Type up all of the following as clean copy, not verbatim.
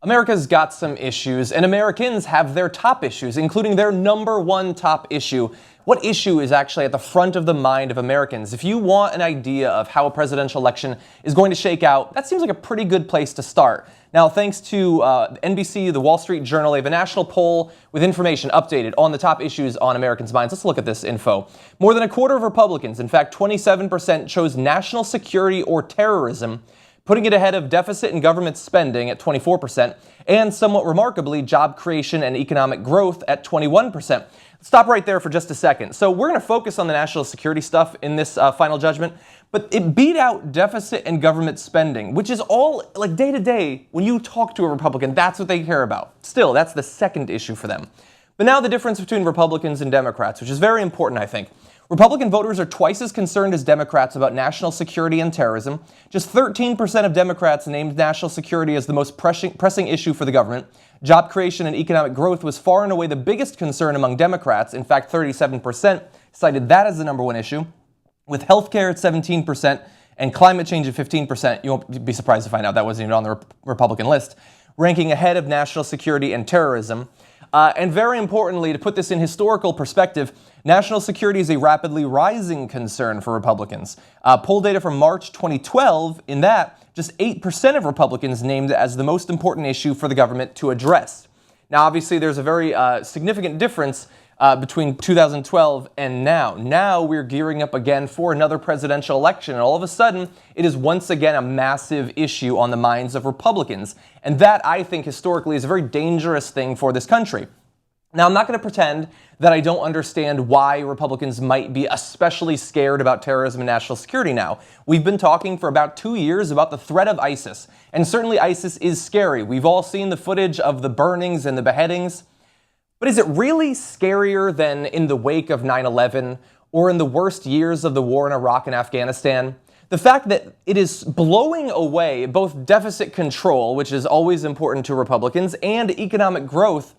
America's got some issues, and Americans have their top issues, including their number one top issue. What issue is actually at the front of the mind of Americans? If you want an idea of how a presidential election is going to shake out, that seems like a pretty good place to start. Now, thanks to NBC, the Wall Street Journal, they have a national poll with information updated on the top issues on Americans' minds. Let's look at this info. More than a quarter of Republicans, in fact, 27%, chose national security or terrorism, putting it ahead of deficit and government spending at 24%, and somewhat remarkably, job creation and economic growth at 21%. Stop right there for just a second. So we're going to focus on the national security stuff in this final judgment, but it beat out deficit and government spending, which is all, like, day to day, when you talk to a Republican, that's what they care about. Still, that's the second issue for them. But now the difference between Republicans and Democrats, which is very important, I think. Republican voters are twice as concerned as Democrats about national security and terrorism. Just 13% of Democrats named national security as the most pressing issue for the government. Job creation and economic growth was far and away the biggest concern among Democrats. In fact, 37% cited that as the number one issue, with healthcare at 17% and climate change at 15%. You won't be surprised to find out that wasn't even on the Republican list, ranking ahead of national security and terrorism. And very importantly, to put this in historical perspective, national security is a rapidly rising concern for Republicans. Poll data from March 2012, in that, just 8% of Republicans named it as the most important issue for the government to address. Now, obviously, there's a very significant difference between 2012 and now. Now we're gearing up again for another presidential election, and all of a sudden, it is once again a massive issue on the minds of Republicans. And that, I think, historically is a very dangerous thing for this country. Now, I'm not going to pretend that I don't understand why Republicans might be especially scared about terrorism and national security now. We've been talking for about 2 years about the threat of ISIS, and certainly ISIS is scary. We've all seen the footage of the burnings and the beheadings. But is it really scarier than in the wake of 9/11 or in the worst years of the war in Iraq and Afghanistan? The fact that it is blowing away both deficit control, which is always important to Republicans, and economic growth,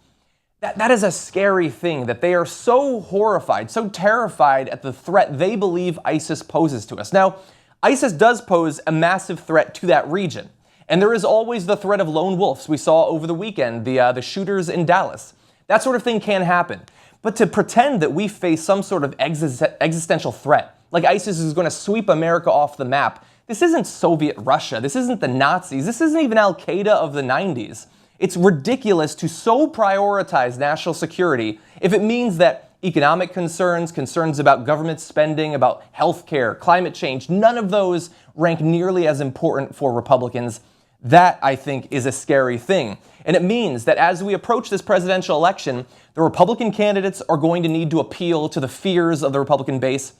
that is a scary thing, that they are so horrified, so terrified at the threat they believe ISIS poses to us. Now, ISIS does pose a massive threat to that region. And there is always the threat of lone wolves. We saw over the weekend the shooters in Dallas. That sort of thing can happen. But to pretend that we face some sort of existential threat, like ISIS is going to sweep America off the map, this isn't Soviet Russia. This isn't the Nazis. This isn't even Al-Qaeda of the 90s. It's ridiculous to so prioritize national security if it means that economic concerns about government spending, about healthcare, climate change, none of those rank nearly as important for Republicans. That, I think, is a scary thing. And it means that as we approach this presidential election, the Republican candidates are going to need to appeal to the fears of the Republican base.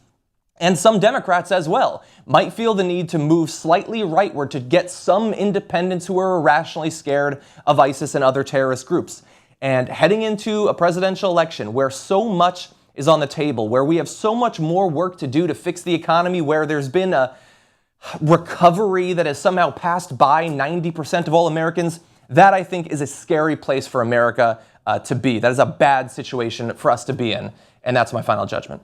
And some Democrats as well might feel the need to move slightly rightward to get some independents who are irrationally scared of ISIS and other terrorist groups. And heading into a presidential election where so much is on the table, where we have so much more work to do to fix the economy, where there's been a recovery that has somehow passed by 90% of all Americans, that, I think, is a scary place for America to be. That is a bad situation for us to be in, and that's my final judgment.